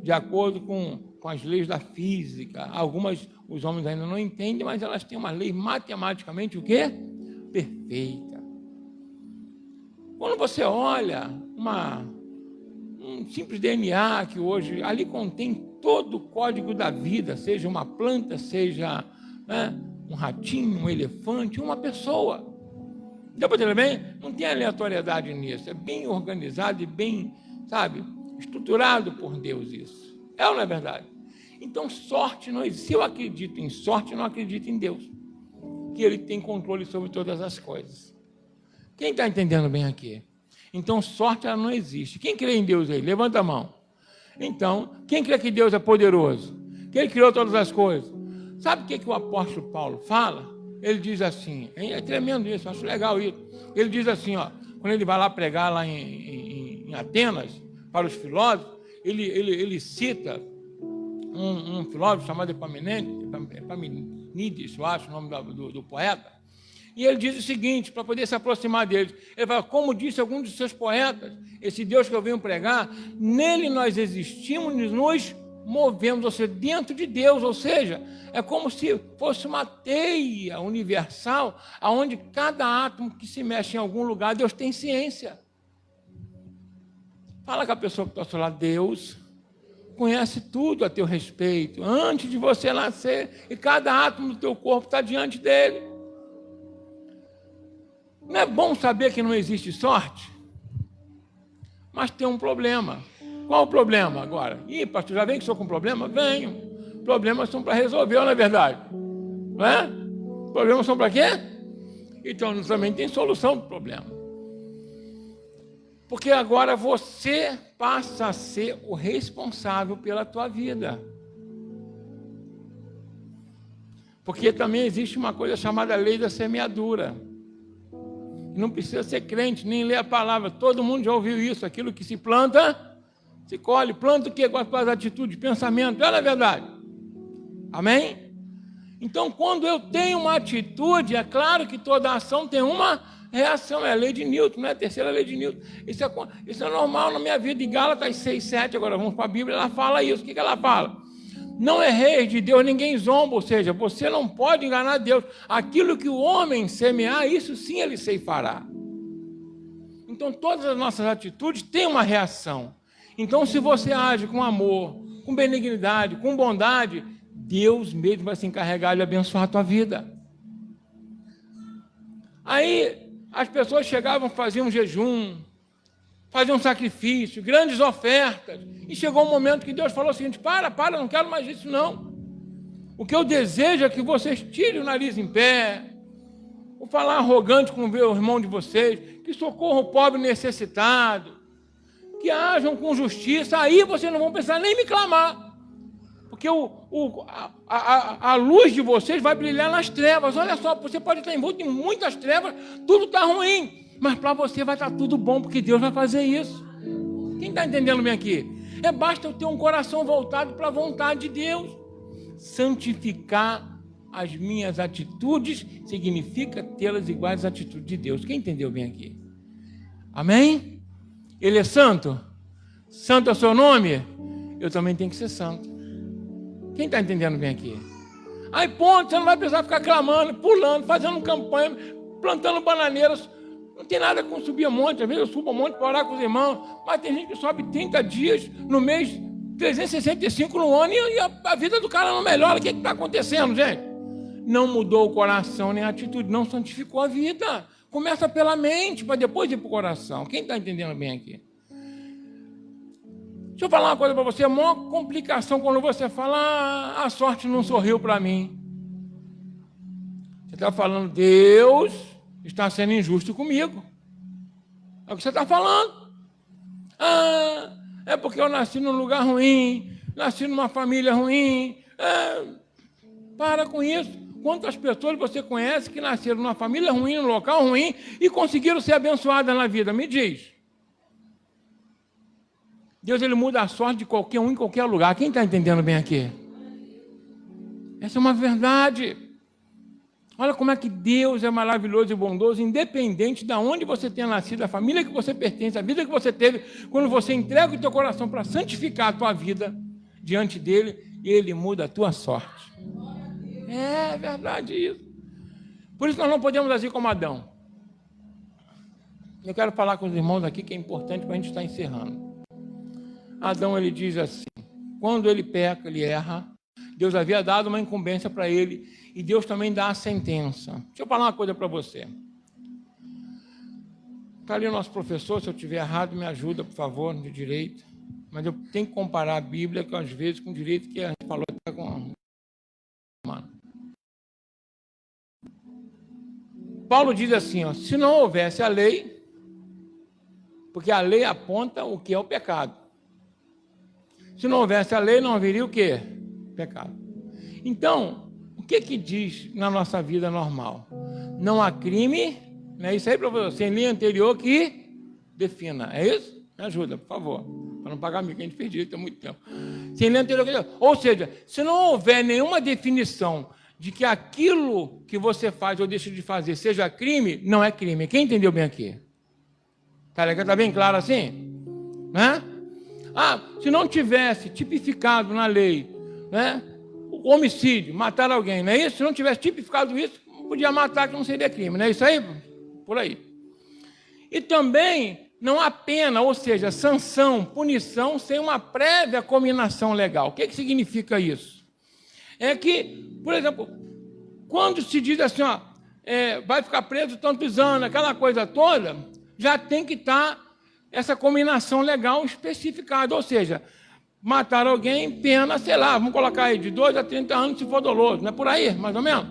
De acordo com as leis da física. Algumas os homens ainda não entendem, mas elas têm uma lei matematicamente o quê? Perfeita. Quando você olha um simples DNA que hoje ali contém todo o código da vida, seja uma planta, seja um ratinho, um elefante, uma pessoa. Deu para entender bem? Não tem aleatoriedade nisso. É bem organizado e bem, estruturado por Deus isso. É ou não é verdade? Então, sorte não existe. Se eu acredito em sorte, eu não acredito em Deus. Que Ele tem controle sobre todas as coisas. Quem está entendendo bem aqui? Então, sorte ela não existe. Quem crê em Deus aí? Levanta a mão. Então, quem crê que Deus é poderoso? Que Ele criou todas as coisas? Sabe o que o apóstolo Paulo fala? Ele diz assim, é tremendo isso, acho legal isso. Ele diz assim, quando ele vai lá pregar lá em Atenas, para os filósofos, ele cita um filósofo chamado Epaminides, eu acho o nome do poeta, e ele diz o seguinte, para poder se aproximar deles, ele fala, como disse algum dos seus poetas, esse Deus que eu venho pregar, nele nós existimos e nos movemos, ou seja, dentro de Deus, ou seja, é como se fosse uma teia universal, onde cada átomo que se mexe em algum lugar, Deus tem ciência. Fala com a pessoa que está ao seu lado, Deus conhece tudo a teu respeito, antes de você nascer, e cada átomo do teu corpo está diante dele. Não é bom saber que não existe sorte? Mas tem um problema. Qual o problema agora? Ih, pastor, já vem que estou com problema? Venho. Problemas são para resolver, não é verdade? Não é? Problemas são para quê? Então, também tem solução para o problema. Porque agora você passa a ser o responsável pela tua vida. Porque também existe uma coisa chamada lei da semeadura. Não precisa ser crente, nem ler a palavra. Todo mundo já ouviu isso. Aquilo que se planta, se colhe. Planta o quê? Com as atitudes, pensamento. Não é verdade? Amém? Então, quando eu tenho uma atitude, é claro que toda ação tem uma reação. É a lei de Newton, não é a terceira lei de Newton. Isso é normal na minha vida. Em Gálatas 6:7, agora vamos para a Bíblia, ela fala isso. O que ela fala? Não erreis de Deus, ninguém zomba, ou seja, você não pode enganar Deus. Aquilo que o homem semear, isso sim ele ceifará. Então, todas as nossas atitudes têm uma reação. Então, se você age com amor, com benignidade, com bondade, Deus mesmo vai se encarregar de abençoar a tua vida. Aí, as pessoas chegavam, faziam jejum, faziam sacrifício, grandes ofertas. E chegou um momento que Deus falou o seguinte: para, não quero mais isso não. O que eu desejo é que vocês tirem o nariz em pé, ou falar arrogante com o irmão de vocês, que socorram o pobre necessitado, que ajam com justiça. Aí vocês não vão precisar nem me clamar, porque a luz de vocês vai brilhar nas trevas. Olha só, você pode estar envolto em muitas trevas, tudo está ruim, mas para você vai estar tudo bom, porque Deus vai fazer isso. Quem está entendendo bem aqui? Basta eu ter um coração voltado para a vontade de Deus. Santificar as minhas atitudes significa tê-las iguais às atitudes de Deus. Quem entendeu bem aqui? Amém? Ele é santo? Santo é o seu nome? Eu também tenho que ser santo. Quem está entendendo bem aqui? Aí ponto, você não vai precisar ficar clamando, pulando, fazendo campanha, plantando bananeiras. Não tem nada com subir a monte. Às vezes eu subo a monte para orar com os irmãos, mas tem gente que sobe 30 dias no mês, 365 no ano, e a vida do cara não melhora. O que está acontecendo, gente? Não mudou o coração nem a atitude, não santificou a vida. Começa pela mente, para depois ir para o coração. Quem está entendendo bem aqui? Deixa eu falar uma coisa para você. A maior complicação quando você fala: a sorte não sorriu para mim. Você está falando: Deus está sendo injusto comigo. É o que você está falando. É porque eu nasci num lugar ruim, nasci numa família ruim. Para com isso. Quantas pessoas você conhece que nasceram numa família ruim, num local ruim, e conseguiram ser abençoadas na vida? Me diz. Deus, ele muda a sorte de qualquer um em qualquer lugar. Quem está entendendo bem aqui? Essa é uma verdade. Olha como é que Deus é maravilhoso e bondoso, independente de onde você tenha nascido, a família que você pertence, a vida que você teve. Quando você entrega o teu coração para santificar a tua vida diante dele, ele muda a tua sorte. É verdade isso. Por isso nós não podemos agir como Adão. Eu quero falar com os irmãos aqui que é importante para a gente estar encerrando. Adão, ele diz assim: quando ele peca, ele erra. Deus havia dado uma incumbência para ele, e Deus também dá a sentença. Deixa eu falar uma coisa para você. Está ali o nosso professor, se eu estiver errado, me ajuda, por favor, de direito. Mas eu tenho que comparar a Bíblia, que às vezes, com o direito que a gente falou até com... Paulo diz assim, se não houvesse a lei, porque a lei aponta o que é o pecado. Se não houvesse a lei, não haveria o quê? Pecado. Então, o que diz na nossa vida normal? Não há crime, não é isso aí, professor? Sem linha anterior que defina, é isso? Me ajuda, por favor, para não pagar mico, que a gente fez direito há muito tempo. Sem linha anterior que defina. Ou seja, se não houver nenhuma definição de que aquilo que você faz ou deixa de fazer seja crime, não é crime. Quem entendeu bem aqui? Está bem claro assim? Né? Se não tivesse tipificado na lei, né, o homicídio, matar alguém, não é isso? Se não tivesse tipificado isso, podia matar, que não seria crime, não é isso aí? Por aí. E também não há pena, ou seja, sanção, punição, sem uma prévia cominação legal. O que significa isso? É que, por exemplo, quando se diz assim, vai ficar preso tantos anos, aquela coisa toda, já tem que estar essa combinação legal especificada, ou seja, matar alguém, pena, sei lá, vamos colocar aí de 2 a 30 anos se for doloso, não é por aí, mais ou menos?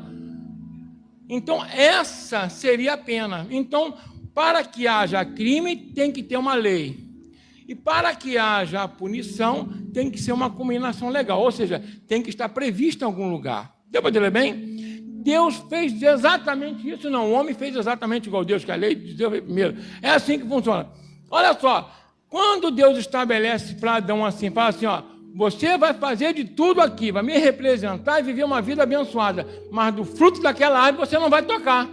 Então, essa seria a pena. Então, para que haja crime, tem que ter uma lei. E para que haja a punição, tem que ser uma combinação legal, ou seja, tem que estar prevista em algum lugar. Deu para entender bem? Deus fez exatamente isso, não. O homem fez exatamente igual Deus, que a lei de Deus veio primeiro. É assim que funciona. Olha só, quando Deus estabelece para Adão assim, fala assim, você vai fazer de tudo aqui, vai me representar e viver uma vida abençoada, mas do fruto daquela árvore você não vai tocar.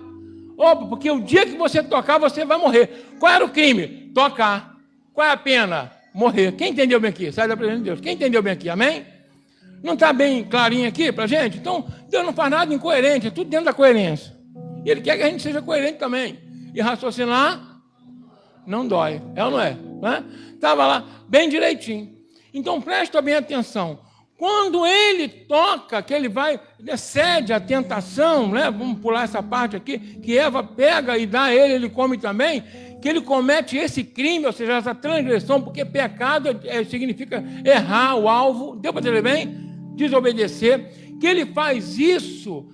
Opa, porque o dia que você tocar, você vai morrer. Qual era o crime? Tocar. Qual é a pena? Morrer. Quem entendeu bem aqui? Sai da presença de Deus. Quem entendeu bem aqui? Amém? Não está bem clarinho aqui para a gente? Então, Deus não faz nada incoerente, é tudo dentro da coerência. E Ele quer que a gente seja coerente também. E raciocinar não dói, é ou não é? Estava lá bem direitinho. Então, presta bem atenção. Quando ele toca, que ele vai, cede à tentação, né? Vamos pular essa parte aqui, que Eva pega e dá a ele come também, que ele comete esse crime, ou seja, essa transgressão, porque pecado significa errar o alvo, deu para entender bem? Desobedecer, que ele faz isso,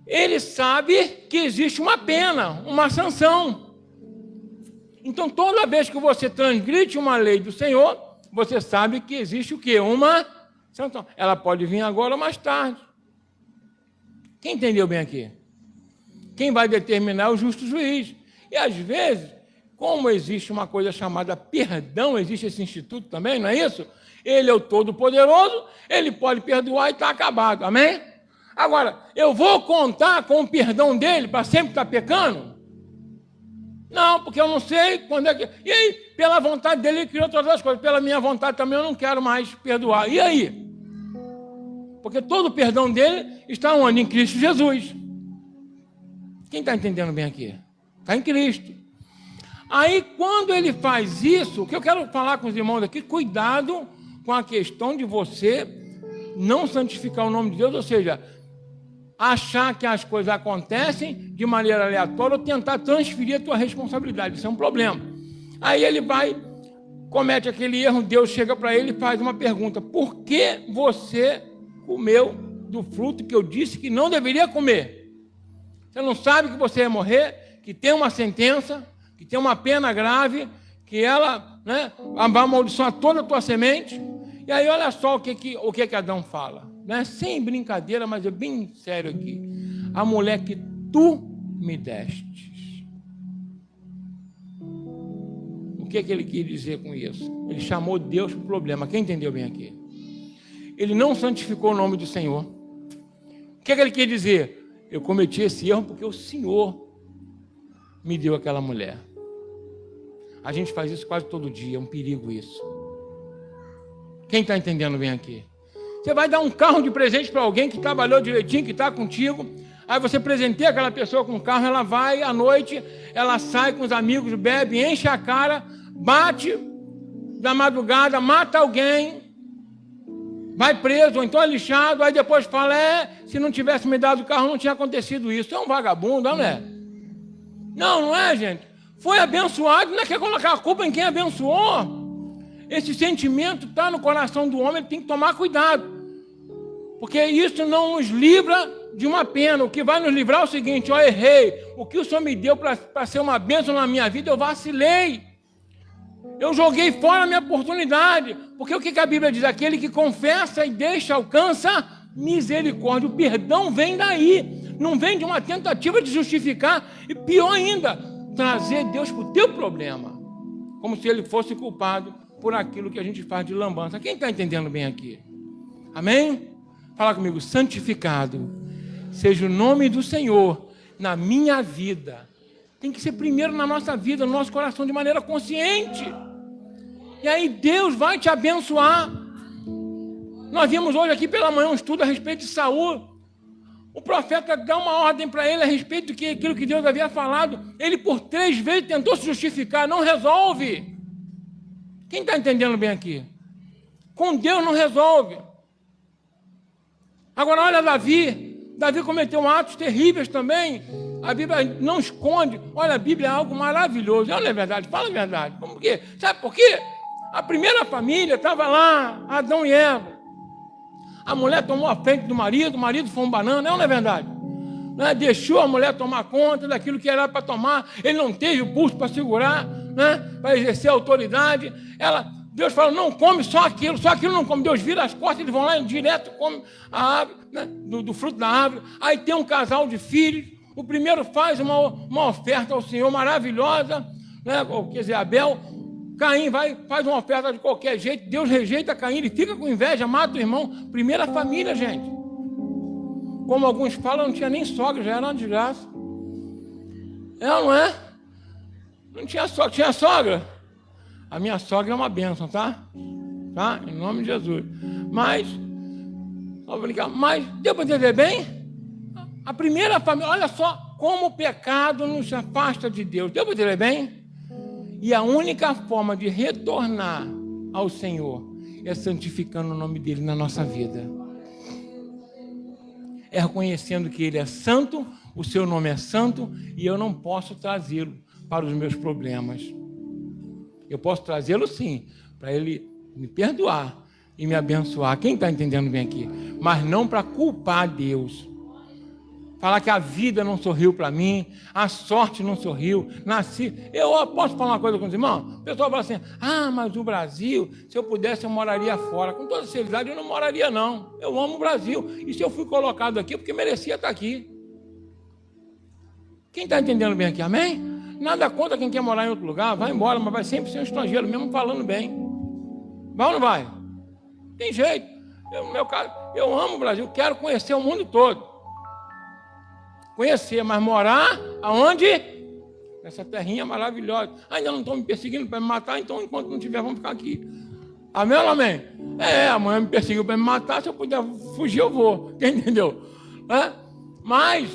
ele sabe que existe uma pena, uma sanção. Então, toda vez que você transgride uma lei do Senhor, você sabe que existe o quê? Uma sanção. Ela pode vir agora ou mais tarde. Quem entendeu bem aqui? Quem vai determinar é o justo juiz. E, às vezes, como existe uma coisa chamada perdão, existe esse instituto também, não é isso? Ele é o Todo-Poderoso, ele pode perdoar e está acabado, amém? Agora, eu vou contar com o perdão dele para sempre estar pecando? Não, porque eu não sei quando é que... E aí, pela vontade dele, ele criou todas as coisas. Pela minha vontade também, eu não quero mais perdoar. E aí? Porque todo o perdão dele está onde? Em Cristo Jesus. Quem está entendendo bem aqui? Está em Cristo. Aí, quando ele faz isso, o que eu quero falar com os irmãos aqui, cuidado com a questão de você não santificar o nome de Deus, ou seja, achar que as coisas acontecem de maneira aleatória ou tentar transferir a tua responsabilidade. Isso é um problema. Aí ele vai, comete aquele erro, Deus chega para ele e faz uma pergunta: por que você comeu do fruto que eu disse que não deveria comer? Você não sabe que você ia morrer, que tem uma sentença, que tem uma pena grave, que ela, né, vai amaldiçoar toda a tua semente. E aí olha só o que Adão fala, né? Sem brincadeira, mas é bem sério aqui. A mulher que tu me destes. O que ele quis dizer com isso? Ele chamou Deus para o problema. Quem entendeu bem aqui? Ele não santificou o nome do Senhor. O que ele quis dizer? Eu cometi esse erro porque o Senhor me deu aquela mulher. A gente faz isso quase todo dia, é um perigo isso. Quem está entendendo bem aqui? Você vai dar um carro de presente para alguém que trabalhou direitinho, que está contigo, aí você presenteia aquela pessoa com um carro, ela vai à noite, ela sai com os amigos, bebe, enche a cara, bate da madrugada, mata alguém, vai preso, ou então é lixado, aí depois fala, se não tivesse me dado o carro, não tinha acontecido isso. É um vagabundo, não é? Não é, gente? Foi abençoado, não é que colocar a culpa em quem abençoou. Esse sentimento está no coração do homem, ele tem que tomar cuidado. Porque isso não nos livra de uma pena. O que vai nos livrar é o seguinte: eu errei. O que o Senhor me deu para ser uma bênção na minha vida, eu vacilei. Eu joguei fora a minha oportunidade. Porque o que a Bíblia diz? Aquele que confessa e deixa, alcança misericórdia. O perdão vem daí. Não vem de uma tentativa de justificar. E pior ainda, trazer Deus para o teu problema. Como se ele fosse culpado por aquilo que a gente faz de lambança. Quem está entendendo bem aqui? Amém? Fala comigo: santificado seja o nome do Senhor na minha vida. Tem que ser primeiro na nossa vida, no nosso coração, de maneira consciente. E aí Deus vai te abençoar. Nós vimos hoje aqui pela manhã um estudo a respeito de Saul. O profeta dá uma ordem para ele a respeito daquilo que Deus havia falado. Ele por 3 vezes tentou se justificar, não resolve. Quem está entendendo bem aqui? Com Deus não resolve. Agora olha Davi. Davi cometeu atos terríveis também. A Bíblia não esconde. Olha, a Bíblia é algo maravilhoso. Não é verdade? Fala a verdade. Por quê? Sabe por quê? A primeira família estava lá, Adão e Eva. A mulher tomou a frente do marido, o marido foi um banana. Não é verdade? Né? Deixou a mulher tomar conta daquilo que era para tomar. Ele não teve o pulso para segurar, né? Para exercer a autoridade. Deus fala: não come só aquilo não come. Deus vira as costas, eles vão lá e direto come a árvore, né? do fruto da árvore. Aí tem um casal de filhos. O primeiro faz uma oferta ao Senhor maravilhosa, né? Quer dizer, Abel. Caim faz uma oferta de qualquer jeito. Deus rejeita Caim, ele fica com inveja, mata o irmão. Primeira família, gente. Como alguns falam, não tinha nem sogra, já era uma desgraça. Não é? Não tinha sogra. Tinha sogra? A minha sogra é uma bênção, tá? Em nome de Jesus. Mas Vou brincar. Mas deu para entender bem? A primeira família, olha só como o pecado nos afasta de Deus. Deu para entender bem? E a única forma de retornar ao Senhor é santificando o nome dele na nossa vida. É reconhecendo que ele é santo, o seu nome é santo, e eu não posso trazê-lo para os meus problemas. Eu posso trazê-lo sim, para ele me perdoar e me abençoar. Quem está entendendo bem aqui? Mas não para culpar Deus. Falar que a vida não sorriu para mim, a sorte não sorriu, nasci. Eu posso falar uma coisa com os irmãos? O pessoal fala assim, mas o Brasil, se eu pudesse eu moraria fora. Com toda sinceridade eu não moraria não. Eu amo o Brasil. E se eu fui colocado aqui, porque merecia estar aqui. Quem está entendendo bem aqui, amém? Nada contra quem quer morar em outro lugar, vai embora, mas vai sempre ser um estrangeiro, mesmo falando bem. Vai ou não vai? Tem jeito. No meu caso, eu amo o Brasil, quero conhecer o mundo todo. Conhecer, mas morar aonde? Nessa terrinha maravilhosa. Ainda não estão me perseguindo para me matar, então enquanto não tiver, vamos ficar aqui. Amém ou não amém? Amanhã me perseguiu para me matar, se eu puder fugir, eu vou. Quem entendeu? Mas,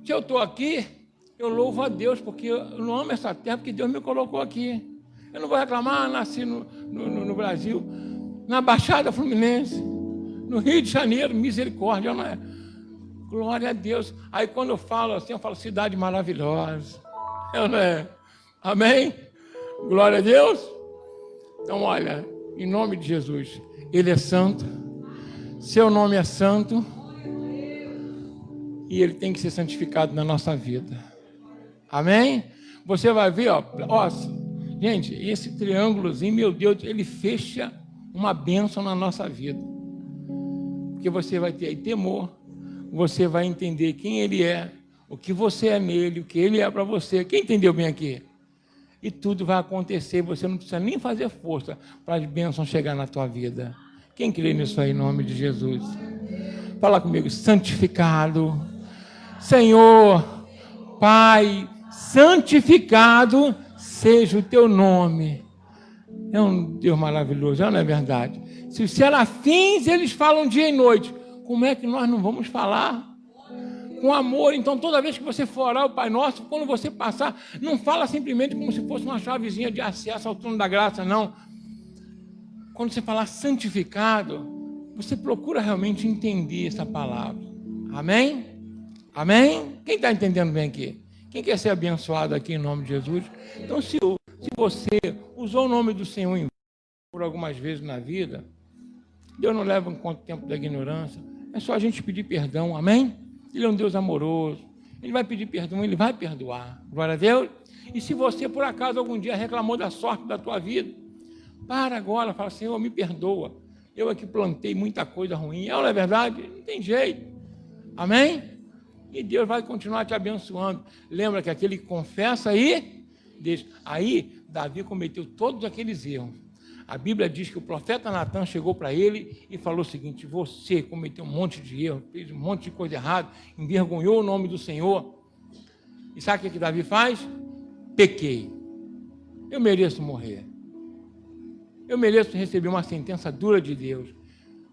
se eu estou aqui, eu louvo a Deus, porque eu não amo essa terra, porque Deus me colocou aqui. Eu não vou reclamar, nasci no Brasil, na Baixada Fluminense, no Rio de Janeiro, misericórdia, não é? Glória a Deus. Aí quando eu falo assim, eu falo cidade maravilhosa. Não é? Amém? Glória a Deus. Então, olha, em nome de Jesus, Ele é santo, seu nome é santo, e Ele tem que ser santificado na nossa vida. Amém? Você vai ver, gente, esse triângulozinho, meu Deus, ele fecha uma bênção na nossa vida. Porque você vai ter aí temor, você vai entender quem Ele é, o que você é nele, o que Ele é para você. Quem entendeu bem aqui? E tudo vai acontecer, você não precisa nem fazer força para as bênçãos chegar na tua vida. Quem crê nisso aí, em nome de Jesus? Fala comigo, santificado. Senhor, Pai, santificado seja o teu nome. É um Deus maravilhoso, não é verdade? Se os serafins, eles falam dia e noite, como é que nós não vamos falar? Com amor. Então, toda vez que você for orar o Pai Nosso, quando você passar, não fala simplesmente como se fosse uma chavezinha de acesso ao trono da graça, não. Quando você falar santificado, você procura realmente entender essa palavra. Amém? Amém? Quem está entendendo bem aqui? Quem quer ser abençoado aqui em nome de Jesus? Então, se você usou o nome do Senhor por algumas vezes na vida, Deus não leva em conta o tempo da ignorância. É só a gente pedir perdão, amém? Ele é um Deus amoroso. Ele vai pedir perdão, Ele vai perdoar. Glória a Deus. E se você, por acaso, algum dia reclamou da sorte da tua vida, para agora, fala, Senhor, me perdoa. Eu aqui plantei muita coisa ruim. Não é verdade? Não tem jeito. Amém? E Deus vai continuar te abençoando. Lembra que aquele que confessa aí, deixa. Aí, Davi cometeu todos aqueles erros. A Bíblia diz que o profeta Natan chegou para ele e falou o seguinte, você cometeu um monte de erro, fez um monte de coisa errada, envergonhou o nome do Senhor. E sabe o que Davi faz? Pequei. Eu mereço morrer. Eu mereço receber uma sentença dura de Deus.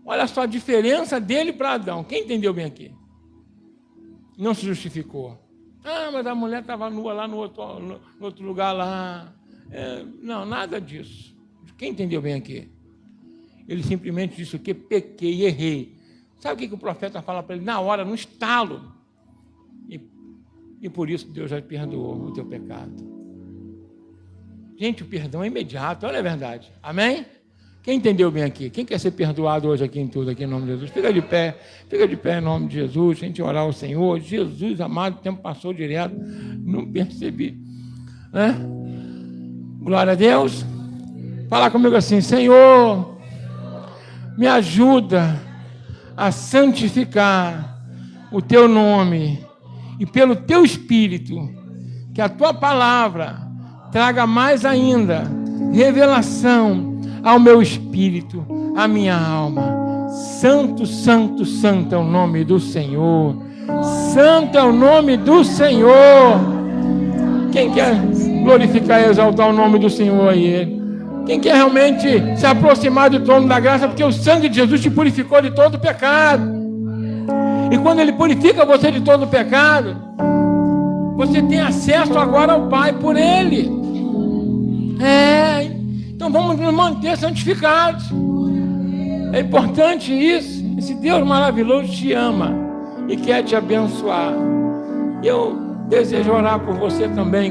Olha só a diferença dele para Adão. Quem entendeu bem aqui? Não se justificou. Mas a mulher estava nua lá no outro lugar lá. Não, nada disso. Quem entendeu bem aqui? Ele simplesmente disse o quê? Pequei, errei. Sabe o que o profeta fala para ele? Na hora, no estalo. E por isso Deus já perdoou o teu pecado. Gente, o perdão é imediato, olha a verdade. Amém? Quem entendeu bem aqui? Quem quer ser perdoado hoje aqui em tudo, aqui em nome de Jesus? Fica de pé em nome de Jesus, a gente orar ao Senhor. Jesus, amado, o tempo passou direto, não percebi. Né? Glória a Deus. Fala comigo assim, Senhor, me ajuda a santificar o teu nome e pelo teu Espírito, que a tua palavra traga mais ainda revelação ao meu espírito, à minha alma. Santo, santo, santo é o nome do Senhor. Santo é o nome do Senhor. Quem quer glorificar e exaltar o nome do Senhor aí? Quem quer realmente se aproximar do trono da graça? Porque o sangue de Jesus te purificou de todo o pecado. E quando Ele purifica você de todo o pecado, você tem acesso agora ao Pai por Ele. Então vamos nos manter santificados. É importante isso. Esse Deus maravilhoso te ama e quer te abençoar. Eu desejo orar por você também.